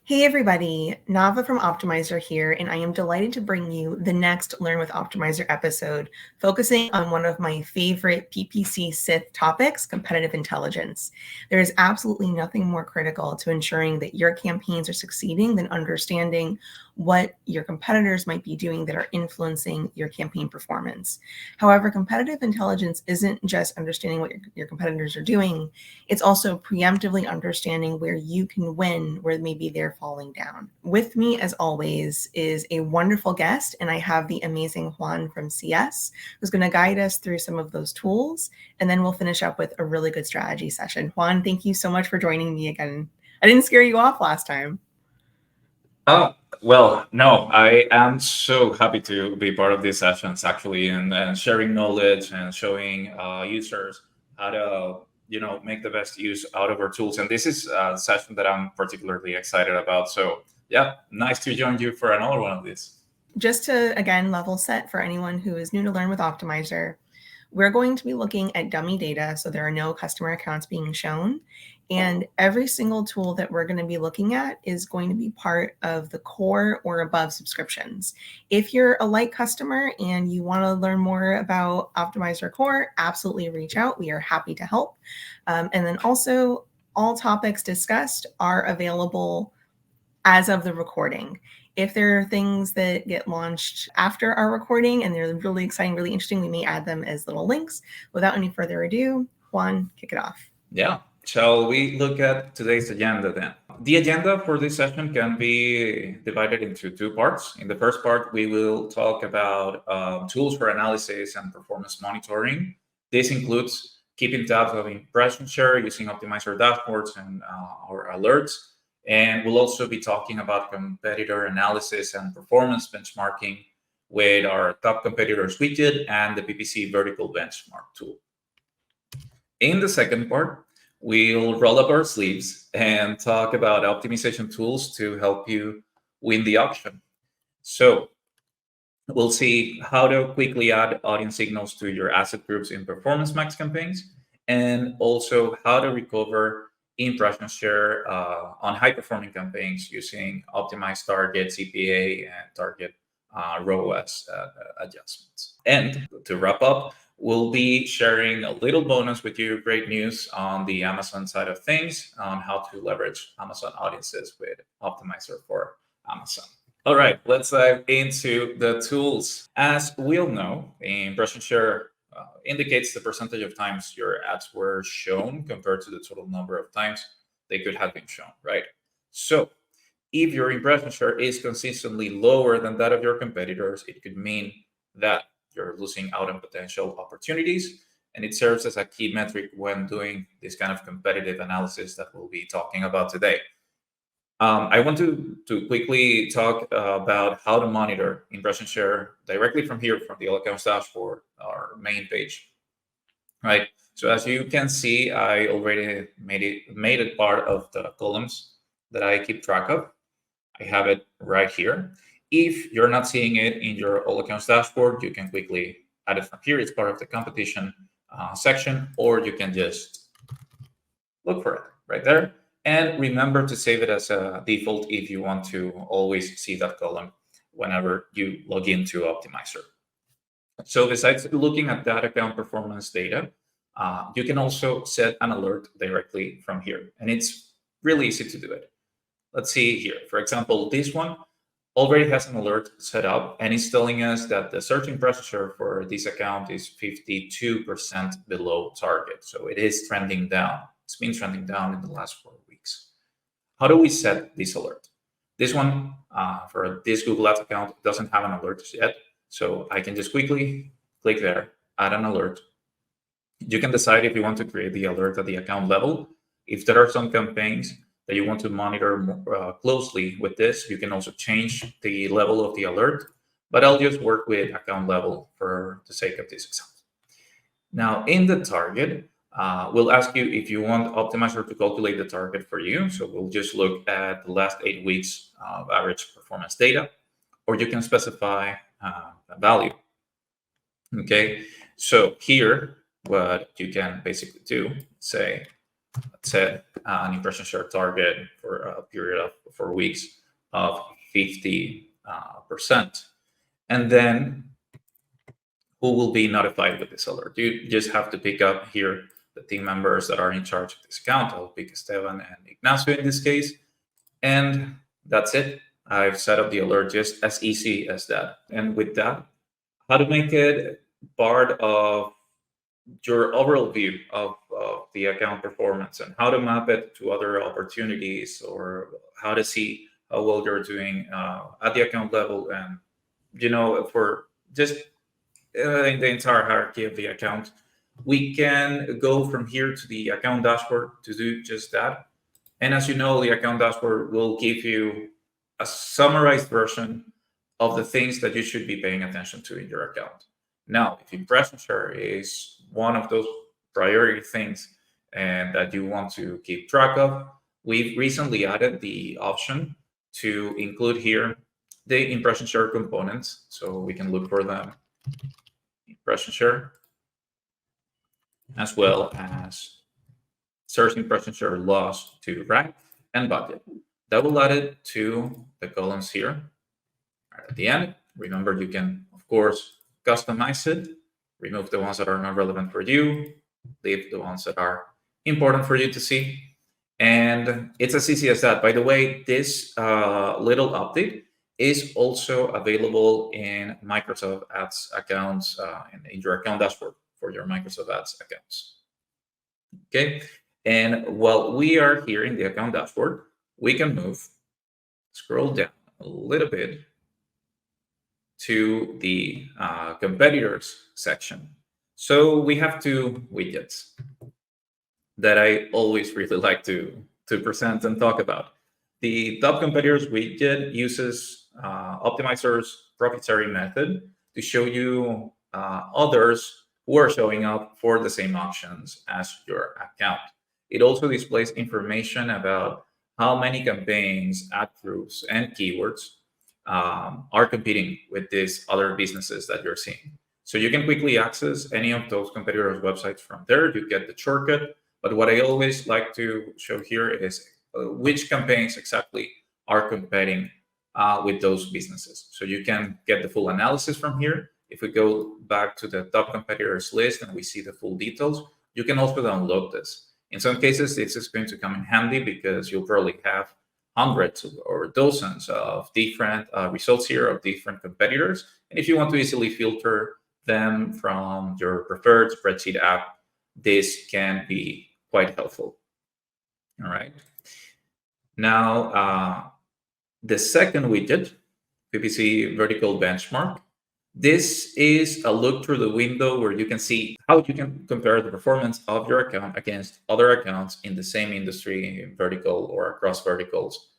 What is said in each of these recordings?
Hey everybody, Nava from Optmyzr here, and I am delighted to bring you the next Learn with Optmyzr episode, focusing on one of my favorite PPC Sith topics, competitive intelligence. There is absolutely nothing more critical to ensuring that your campaigns are succeeding than understanding what your competitors might be doing that are influencing your campaign performance. However, competitive intelligence isn't just understanding what your competitors are doing, it's also preemptively understanding where you can win, where maybe they're falling down. With me, as always, is a wonderful guest, and I have the amazing Juan from CS, who's going to guide us through some of those tools, and then we'll finish up with a really good strategy session. Juan, thank you so much for joining me again. I didn't scare you off last time. Oh, well, no, I am so happy to be part of these sessions actually, and sharing knowledge and showing users how to, make the best use out of our tools. And this is a session that I'm particularly excited about. So, yeah, nice to join you for another one of these. Just to, again, level set for anyone who is new to Learn with Optmyzr, we're going to be looking at dummy data, so there are no customer accounts being shown. And every single tool that we're going to be looking at is going to be part of the core or above subscriptions. If you're a light customer and you want to learn more about Optmyzr Core, absolutely reach out. We are happy to help. And then also, all topics discussed are available as of the recording. If there are things that get launched after our recording and they're really exciting, really interesting, we may add them as little links. Without any further ado, Juan, kick it off. Yeah. Shall we look at today's agenda then? The agenda for this session can be divided into two parts. In the first part, we will talk about tools for analysis and performance monitoring. This includes keeping tabs of impression share using Optmyzr dashboards and our alerts. And we'll also be talking about competitor analysis and performance benchmarking with our top competitors widget and the PPC vertical benchmark tool. In the second part, we'll roll up our sleeves and talk about optimization tools to help you win the auction. So we'll see how to quickly add audience signals to your asset groups in performance max campaigns, and also how to recover impression share on high performing campaigns using optimized target CPA and target ROAS adjustments. And to wrap up, we'll be sharing a little bonus with you, great news on the Amazon side of things on how to leverage Amazon audiences with Optmyzr for Amazon. All right, let's dive into the tools. As we all know, impression share indicates the percentage of times your ads were shown compared to the total number of times they could have been shown, right? So if your impression share is consistently lower than that of your competitors, it could mean that you're losing out on potential opportunities. And it serves as a key metric when doing this kind of competitive analysis that we'll be talking about today. I want to quickly talk about how to monitor impression share directly from here, from the All Accounts dashboard, our main page, right? So as you can see, I already made it part of the columns that I keep track of. I have it right here. If you're not seeing it in your All Accounts dashboard, you can quickly add it from here. It's part of the competition section, or you can just look for it right there. And remember to save it as a default if you want to always see that column whenever you log into Optmyzr. So besides looking at that account performance data, you can also set an alert directly from here. And it's really easy to do it. Let's see here. For example, this one already has an alert set up, and it's telling us that the search impression share for this account is 52% below target. So it is trending down. It's been trending down in the last 4 weeks. How do we set this alert? This one, for this Google Ads account, doesn't have an alert yet. So I can just quickly click there, add an alert. You can decide if you want to create the alert at the account level. If there are some campaigns that you want to monitor more closely with this, you can also change the level of the alert, but I'll just work with account level for the sake of this example. Now in the target, we'll ask you if you want Optmyzr to calculate the target for you. So we'll just look at the last 8 weeks of average performance data, or you can specify a value. Okay, so here, what you can basically do, say, let's say, an impression share target for a period of 4 weeks of 50%. And then who will be notified with this alert? You just have to pick up here the team members that are in charge of this account. I'll pick Esteban and Ignacio in this case. And that's it. I've set up the alert just as easy as that. And with that, how to make it part of your overall view of the account performance and how to map it to other opportunities, or how to see how well you're doing at the account level. And, for just in the entire hierarchy of the account, we can go from here to the account dashboard to do just that. And as you know, the account dashboard will give you a summarized version of the things that you should be paying attention to in your account. Now, if impression share is one of those priority things and that you want to keep track of, we've recently added the option to include here the impression share components. So we can look for them, impression share, as well as search impression share loss to rank and budget. That will add it to the columns here. Right at the end, remember, you can, of course, customize it, remove the ones that are not relevant for you, leave the ones that are important for you to see. And it's as easy as that. By the way, this little update is also available in Microsoft Ads accounts, in your account dashboard for your Microsoft Ads accounts. Okay. And while we are here in the account dashboard, we can scroll down a little bit to the competitors section. So we have two widgets that I always really like to present and talk about. The top competitors widget uses Optmyzr's proprietary method to show you others who are showing up for the same auctions as your account. It also displays information about how many campaigns, ad groups, and keywords are competing with these other businesses that you're seeing. So you can quickly access any of those competitors' websites from there. You get the shortcut. But what I always like to show here is which campaigns exactly are competing with those businesses. So you can get the full analysis from here. If we go back to the top competitors list and we see the full details, you can also download this. In some cases, this is going to come in handy because you'll probably have hundreds or dozens of different results here of different competitors. And if you want to easily filter them from your preferred spreadsheet app, this can be quite helpful. All right. Now, the second widget, PPC vertical benchmark. This is a look through the window where you can see how you can compare the performance of your account against other accounts in the same industry, vertical or across verticals,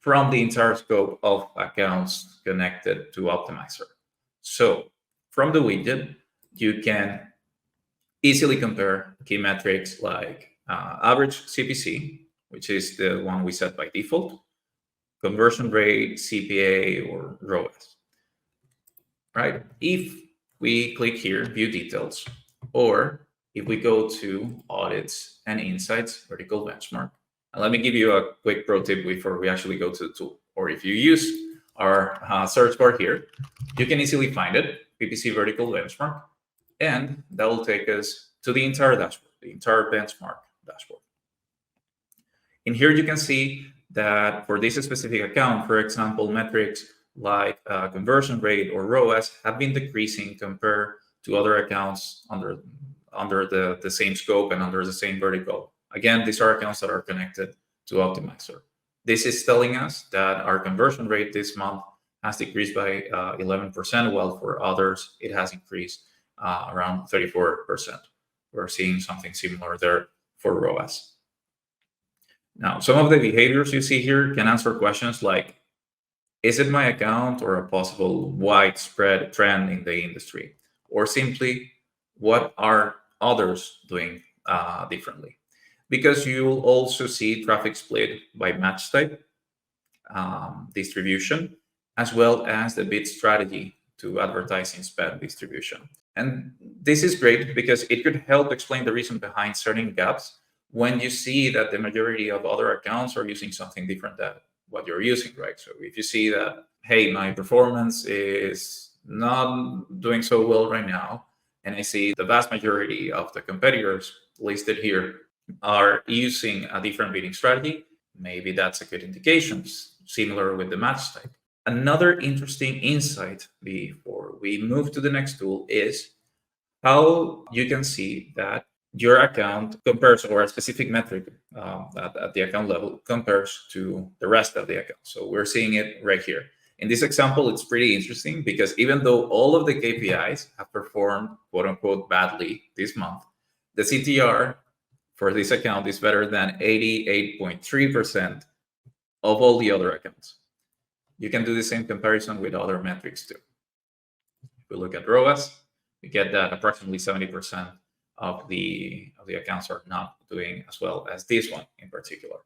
from the entire scope of accounts connected to Optmyzr. So from the widget, you can easily compare key metrics like average CPC, which is the one we set by default, conversion rate, CPA, or ROAS. Right? If we click here, view details, or if we go to audits and insights, vertical benchmark, and let me give you a quick pro tip before we actually go to the tool. Or if you use our search bar here, you can easily find it, PPC vertical benchmark, and that will take us to the entire dashboard, the entire benchmark dashboard. In here, you can see that for this specific account, for example, metrics like conversion rate or ROAS have been decreasing compared to other accounts under the same scope and under the same vertical. Again, these are accounts that are connected to Optmyzr. This is telling us that our conversion rate this month has decreased by 11%, while for others, it has increased around 34%. We're seeing something similar there for ROAS. Now, some of the behaviors you see here can answer questions like, is it my account or a possible widespread trend in the industry? Or simply, what are others doing differently? Because you'll also see traffic split by match type, distribution, as well as the bid strategy to advertising spend distribution. And this is great because it could help explain the reason behind certain gaps when you see that the majority of other accounts are using something different than what you're using, right? So if you see that, hey, my performance is not doing so well right now, and I see the vast majority of the competitors listed here are using a different bidding strategy, maybe that's a good indication, similar with the match type. Another interesting insight before we move to the next tool is how you can see that your account compares, or a specific metric at the account level compares to the rest of the account. So we're seeing it right here. In this example, it's pretty interesting because even though all of the KPIs have performed quote unquote badly this month, the CTR for this account is better than 88.3% of all the other accounts. You can do the same comparison with other metrics too. If we look at ROAS, we get that approximately 70% of the accounts are not doing as well as this one in particular.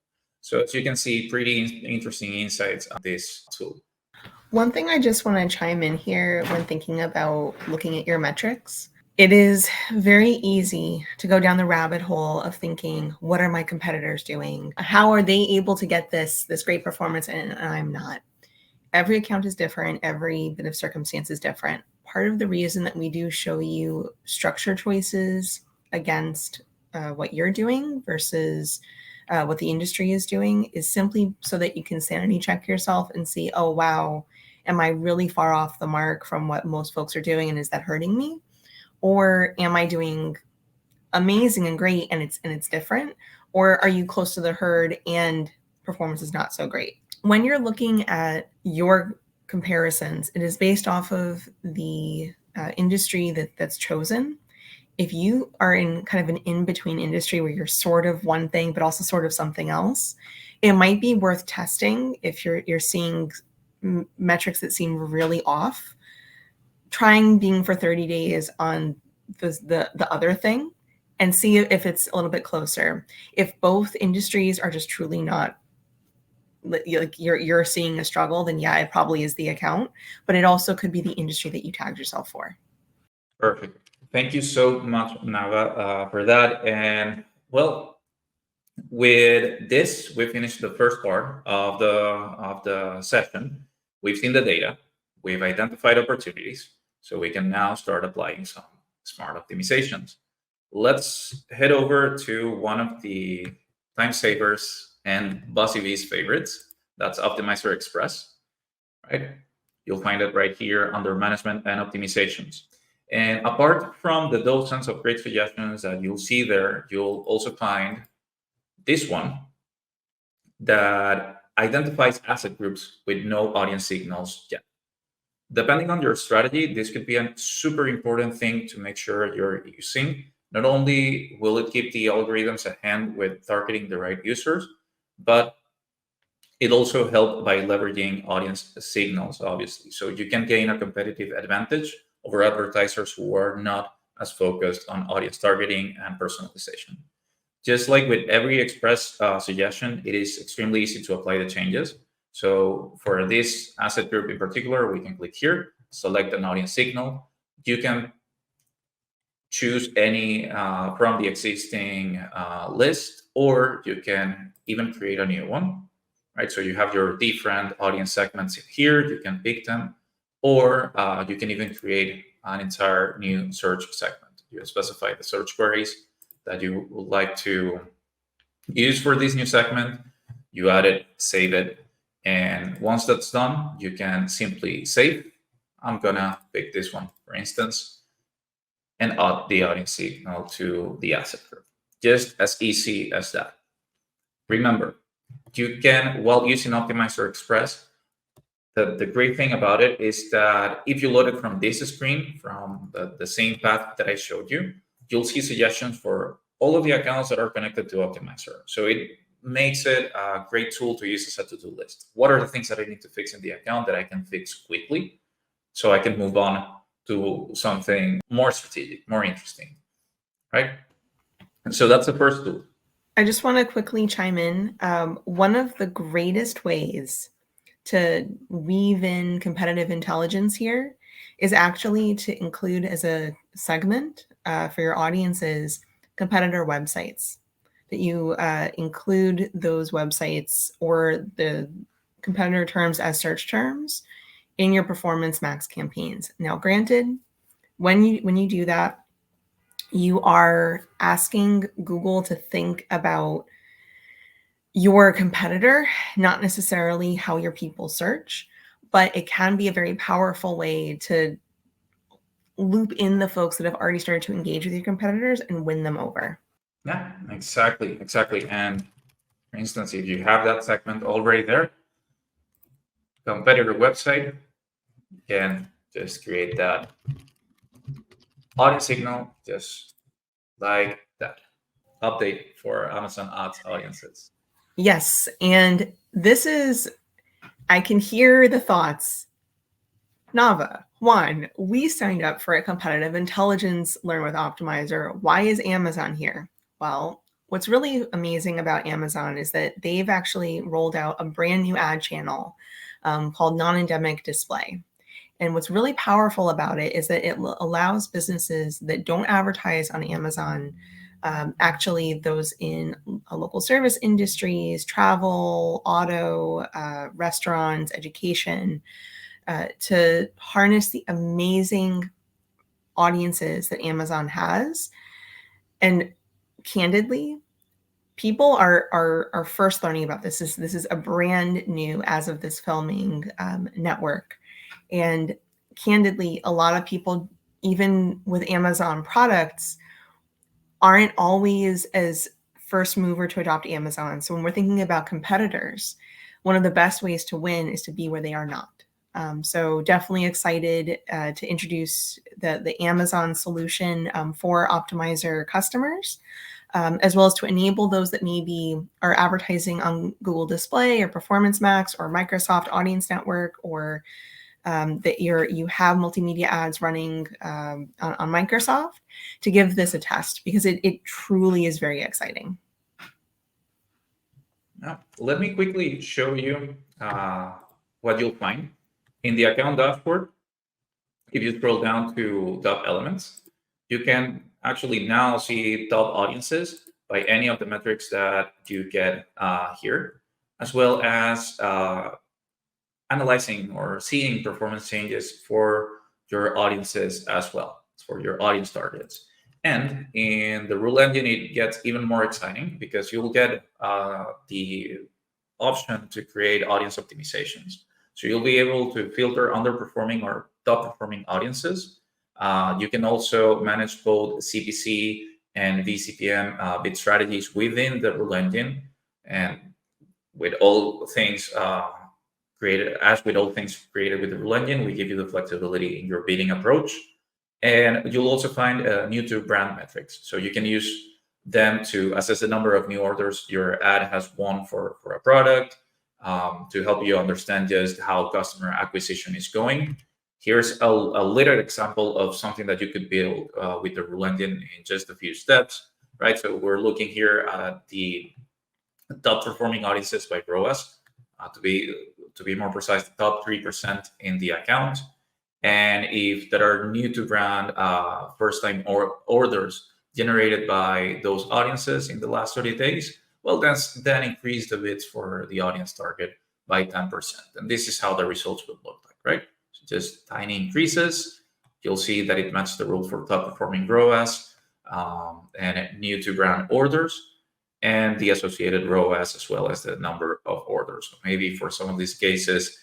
So as you can see, pretty interesting insights on this tool. One thing I just want to chime in here when thinking about looking at your metrics, it is very easy to go down the rabbit hole of thinking, what are my competitors doing? How are they able to get this great performance and I'm not? Every account is different. Every bit of circumstance is different. Part of the reason that we do show you structure choices against what you're doing versus what the industry is doing is simply so that you can sanity check yourself and see, oh, wow, am I really far off the mark from what most folks are doing? And is that hurting me? Or am I doing amazing and great and it's different? Or are you close to the herd and performance is not so great? When you're looking at your comparisons, it is based off of the industry that's chosen. If you are in kind of an in-between industry where you're sort of one thing, but also sort of something else, it might be worth testing if you're seeing metrics that seem really off, trying being for 30 days on the other thing and see if it's a little bit closer. If both industries are just truly not, like you're seeing a struggle, then yeah, it probably is the account, but it also could be the industry that you tagged yourself for. Perfect. Thank you so much, Nava, for that. And well, with this, we finished the first part of the session. We've seen the data, we've identified opportunities, so we can now start applying some smart optimizations. Let's head over to one of the time savers and Bossy V's favorites. That's Optmyzr Express, right? You'll find it right here under Management and Optimizations. And apart from the dozens of great suggestions that you'll see there, you'll also find this one that identifies asset groups with no audience signals yet. Depending on your strategy, this could be a super important thing to make sure you're using. Not only will it keep the algorithms at hand with targeting the right users, but it also helps by leveraging audience signals, obviously. So you can gain a competitive advantage over advertisers who are not as focused on audience targeting and personalization. Just like with every Express suggestion, it is extremely easy to apply the changes. So for this asset group in particular, we can click here, select an audience signal. You can choose any from the existing list, or you can even create a new one, right? So you have your different audience segments in here, you can pick them, or you can even create an entire new search segment. You specify the search queries that you would like to use for this new segment. You add it, save it, and once that's done, you can simply save. I'm gonna pick this one, for instance, and add the audience signal to the asset group. Just as easy as that. Remember, you can, while using Optmyzr Express, the great thing about it is that if you load it from this screen, from the same path that I showed you, you'll see suggestions for all of the accounts that are connected to Optmyzr. So it makes it a great tool to use as a to-do list. What are the things that I need to fix in the account that I can fix quickly so I can move on to something more strategic, more interesting, right? And so that's the first tool. I just want to quickly chime in. One of the greatest ways to weave in competitive intelligence here is actually to include as a segment for your audiences competitor websites. that you include those websites or the competitor terms as search terms in your Performance Max campaigns. Now, granted, when you do that, you are asking Google to think about your competitor, not necessarily how your people search, but it can be a very powerful way to loop in the folks that have already started to engage with your competitors and win them over. Yeah, exactly. And for instance, if you have that segment already there, competitor website, you can just create that audience signal just like that. Update for Amazon ads audiences. Yes, and this is, I can hear the thoughts. Navah, Juan, we signed up for a competitive intelligence Learn with Optmyzr. Why is Amazon here? Well, what's really amazing about Amazon is that they've actually rolled out a brand new ad channel called non-endemic display. And what's really powerful about it is that it allows businesses that don't advertise on Amazon, actually those in local service industries, travel, auto, restaurants, education, to harness the amazing audiences that Amazon has. And candidly, people are first learning about this. This is a brand new, as of this filming, network. And candidly, a lot of people, even with Amazon products, aren't always as first mover to adopt Amazon. So when we're thinking about competitors, one of the best ways to win is to be where they are not. So definitely excited to introduce the Amazon solution for Optmyzr customers, as well as to enable those that maybe are advertising on Google Display or Performance Max or Microsoft Audience Network, or that you have multimedia ads running on Microsoft, to give this a test, because it truly is very exciting. Now, let me quickly show you what you'll find in the account dashboard. If you scroll down to top elements, you can actually now see top audiences by any of the metrics that you get here, as well as analyzing or seeing performance changes for your audiences as well, for your audience targets. And in the rule engine, it gets even more exciting because you'll get the option to create audience optimizations. So you'll be able to filter underperforming or top performing audiences. You can also manage both CPC and VCPM bid strategies within the rule engine. And with all things created with the rule engine, we give you the flexibility in your bidding approach. And you'll also find new to brand metrics. So you can use them to assess the number of new orders your ad has won for a product, to help you understand just how customer acquisition is going. Here's a little example of something that you could build with the rule engine in just a few steps, right? So we're looking here at the top performing audiences by ROAS, to be more precise, the top 3% in the account. And if there are new to brand first time orders generated by those audiences in the last 30 days, well, then increase the bids for the audience target by 10%. And this is how the results would look like, right? So just tiny increases. You'll see that it matches the rule for top performing ROAS and new to brand orders, and the associated ROAS, as well as the number of orders. So maybe for some of these cases,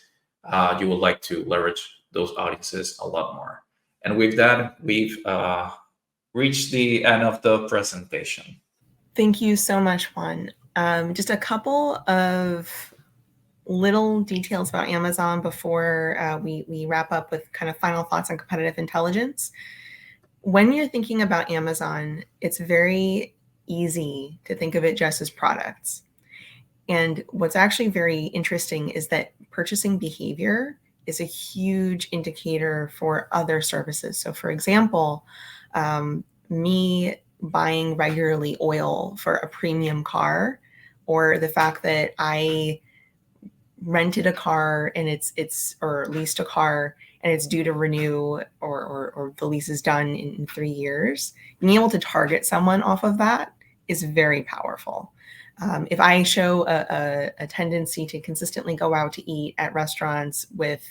you would like to leverage those audiences a lot more. And with that, we've reached the end of the presentation. Thank you so much, Juan. Just a couple of little details about Amazon before we wrap up with kind of final thoughts on competitive intelligence. When you're thinking about Amazon, it's very easy to think of it just as products. And what's actually very interesting is that purchasing behavior is a huge indicator for other services. So for example, me buying regularly oil for a premium car, or the fact that I rented a car and or leased a car and it's due to renew, or the lease is done in 3 years, being able to target someone off of that is very powerful. If I show a tendency to consistently go out to eat at restaurants with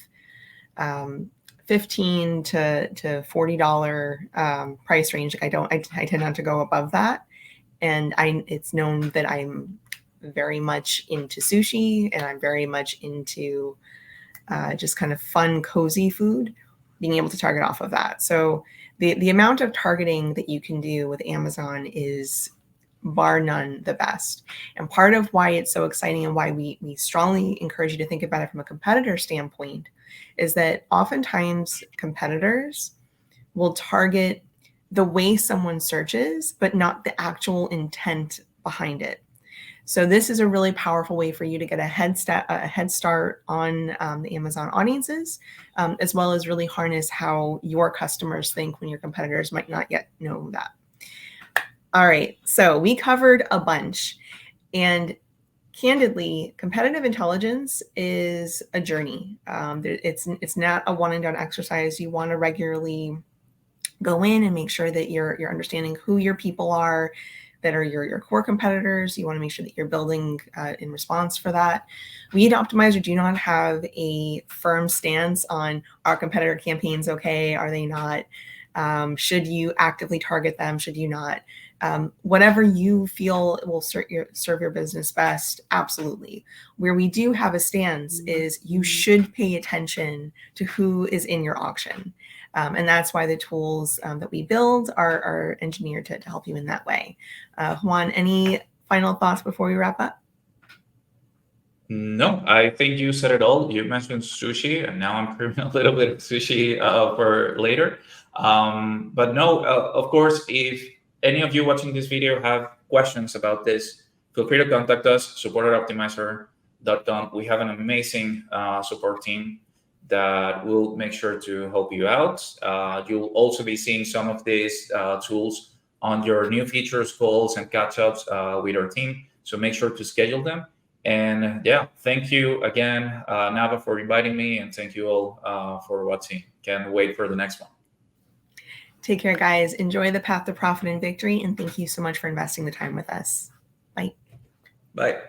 $15 to $40 price range, I tend not to go above that. And it's known that I'm very much into sushi, and I'm very much into just kind of fun, cozy food, being able to target off of that. So the amount of targeting that you can do with Amazon is bar none the best. And part of why it's so exciting and why we strongly encourage you to think about it from a competitor standpoint is that oftentimes competitors will target the way someone searches, but not the actual intent behind it. So this is a really powerful way for you to get a head start on the Amazon audiences, as well as really harness how your customers think when your competitors might not yet know that. All right, so we covered a bunch, and candidly, competitive intelligence is a journey. It's not a one and done exercise. You want to regularly go in and make sure that you're understanding who your people are that are your core competitors. You want to make sure that you're building in response for that. We at Optmyzr do not have a firm stance on our competitor campaigns okay, are they not? Should you actively target them? Should you not? Whatever you feel will serve your business best, absolutely. Where we do have a stance is you should pay attention to who is in your auction. And that's why the tools that we build are engineered to help you in that way. Juan, any final thoughts before we wrap up? No, I think you said it all. You mentioned sushi, and now I'm craving a little bit of sushi for later. But no, of course, if any of you watching this video have questions about this, feel free to contact us, support@optmyzr.com. We have an amazing support team that will make sure to help you out. You'll also be seeing some of these tools on your new features, goals, and catch-ups with our team. So make sure to schedule them. And yeah, thank you again, Navah, for inviting me, and thank you all for watching. Can't wait for the next one. Take care, guys. Enjoy the path to profit and victory, and thank you so much for investing the time with us. Bye. Bye.